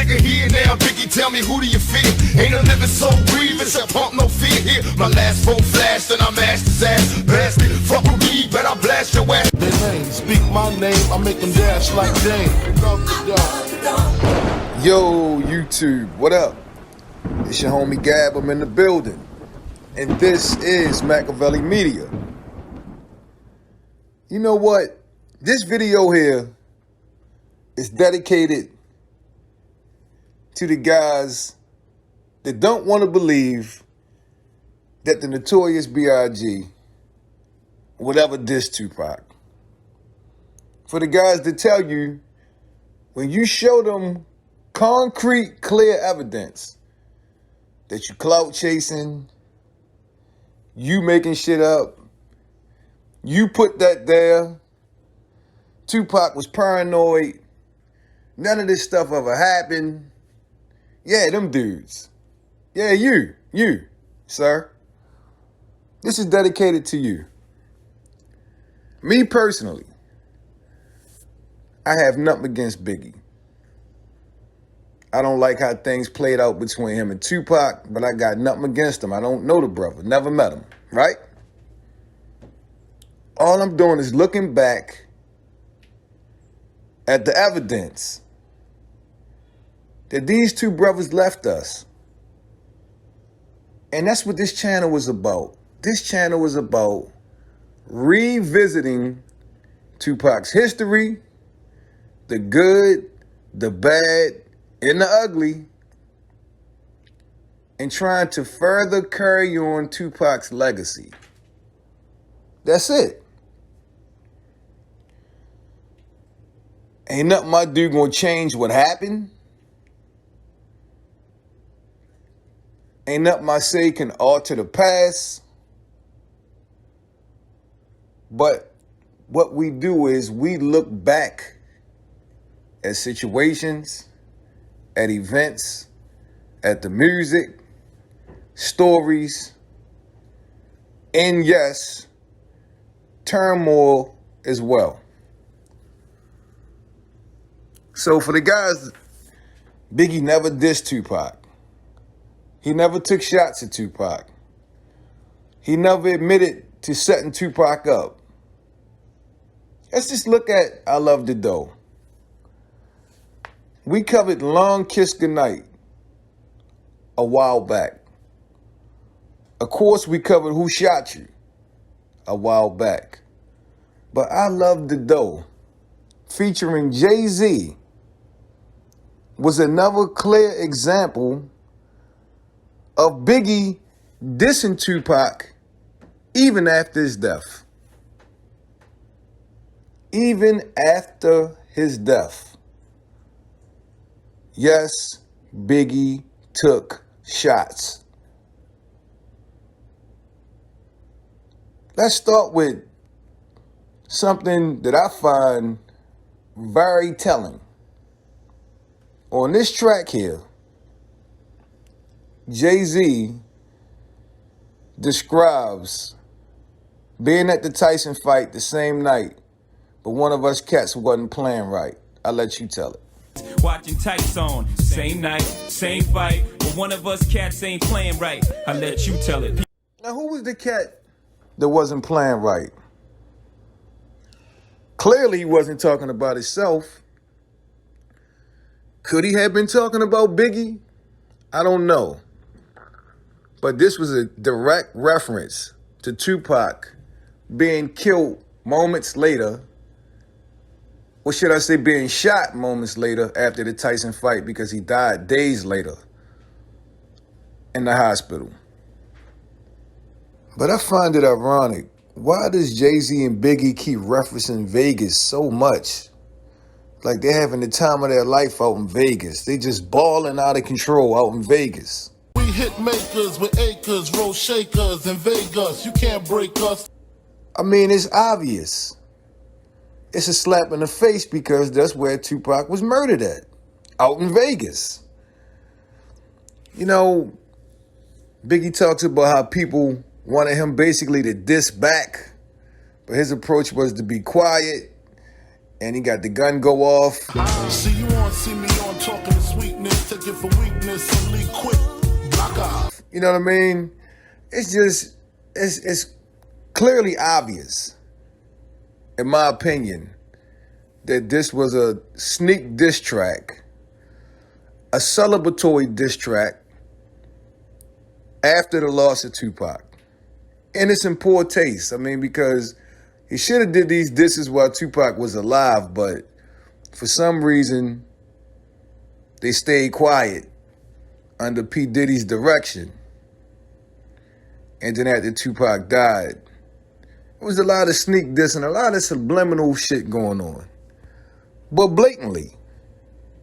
nigga here now. Biggie, tell me, who do you fear? Ain't a living soul breathing, except pump no fear here. My last phone flashed and I mashed his ass. Bastard, fuck with me, but I blast your ass. Their name, speak my name, I make them dash like Dame. Yo, YouTube, what up? It's your homie Gab, I'm in the building. And this is Machiavelli Media. You know what? This video here is dedicated to the guys that don't want to believe that the notorious B.I.G. would ever diss Tupac. For the guys that tell you, when you show them concrete, clear evidence that you clout chasing, you making shit up, you put that there, Tupac was paranoid, none of this stuff ever happened. Yeah, them dudes. Yeah, you, sir. This is dedicated to you. Me personally, I have nothing against Biggie. I don't like how things played out between him and Tupac, but I got nothing against him. I don't know the brother, never met him, right? All I'm doing is looking back at the evidence that these two brothers left us. And that's what this channel was about. This channel was about revisiting Tupac's history, the good, the bad, and the ugly, and trying to further carry on Tupac's legacy. That's it. Ain't nothing I do gonna change what happened. Ain't nothing I say can alter the past. But what we do is we look back at situations, at events, at the music, stories, and yes, turmoil as well. So for the guys, Biggie never dissed Tupac. He never took shots at Tupac. He never admitted to setting Tupac up. Let's just look at I Love the Dough. We covered Long Kiss Goodnight a while back. Of course, we covered Who Shot You a while back. But I Love the Dough, featuring JAYZ, was another clear example of Biggie dissing Tupac even after his death. Even after his death. Yes, Biggie took shots. Let's start with something that I find very telling. On this track here, JAYZ describes being at the Tyson fight the same night, but one of us cats wasn't playing right. I'll let you tell it. Watching Tyson, same night, same fight, but one of us cats ain't playing right. I'll let you tell it. Now, who was the cat that wasn't playing right? Clearly, he wasn't talking about himself. Could he have been talking about Biggie? I don't know. But this was a direct reference to Tupac being killed moments later, or should I say being shot moments later after the Tyson fight, because he died days later in the hospital. But I find it ironic. Why does JAYZ and Biggie keep referencing Vegas so much? Like they're having the time of their life out in Vegas. They just balling out of control out in Vegas. We hit makers with acres, roll shakers in Vegas. You can't break us. I mean, it's obvious. It's a slap in the face because that's where Tupac was murdered at, out in Vegas. You know, Biggie talks about how people wanted him basically to diss back, but his approach was to be quiet and he got the gun go off. See you on, see me on, talking to sweetness, take it for weakness, and leave quick, block off. You know what I mean? It's just, it's clearly obvious, in my opinion, that this was a sneak diss track, a celebratory diss track after the loss of Tupac. And it's in poor taste. I mean, because he should have did these disses while Tupac was alive, but for some reason, they stayed quiet under P. Diddy's direction. And then after Tupac died, there was a lot of sneak dissing, a lot of subliminal shit going on. But blatantly,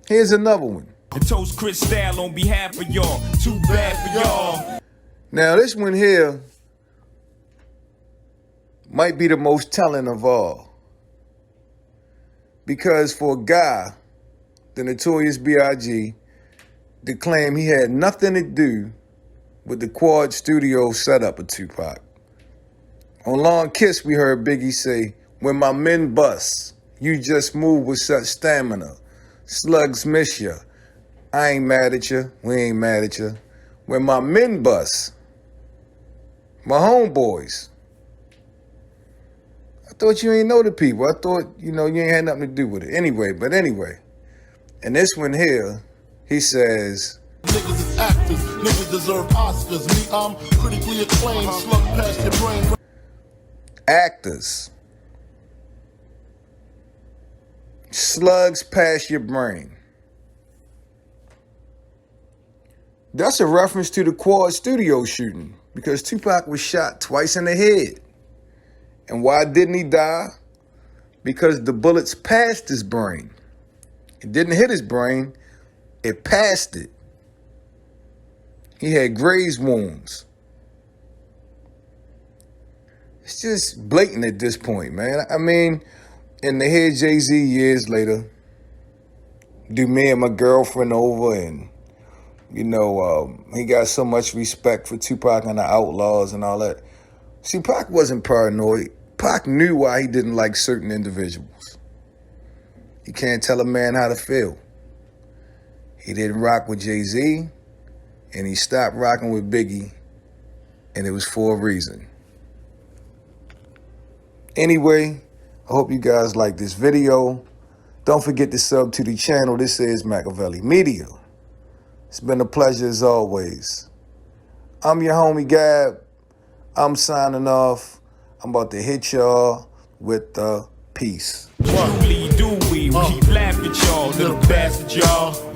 here's another one. And toast Chris Style on behalf of y'all. Too bad for y'all. Now this one here might be the most telling of all. Because for a guy, the notorious B.I.G., to claim he had nothing to do with the Quad Studio setup of Tupac. On Long Kiss, we heard Biggie say, "When my men bust, you just move with such stamina. Slugs miss ya. I ain't mad at you. We ain't mad at you. When my men bust, my homeboys." I thought you ain't know the people. I thought, you ain't had nothing to do with it. Anyway. And this one here, he says, Niggas is actors, niggas deserve Oscars. Me, I'm critically acclaimed, slug past your brain. actors. Slugs past your brain. That's a reference to the Quad Studio shooting, because Tupac was shot twice in the head. And why didn't he die? Because the bullets passed his brain. It didn't hit his brain, it passed it. He had graze wounds. It's just blatant at this point, man. I mean, in the head JAYZ years later, do me and my girlfriend over, and he got so much respect for Tupac and the Outlaws and all that. See, Pac wasn't paranoid. Pac knew why he didn't like certain individuals. You can't tell a man how to feel. He didn't rock with JAYZ, and he stopped rocking with Biggie, and it was for a reason. Anyway, I hope you guys like this video. Don't forget to sub to the channel. This is Machiavelli Media. It's been a pleasure as always. I'm your homie Gab. I'm signing off. I'm about to hit y'all with the peace. Truly do we keep laughing at y'all, little bastard y'all.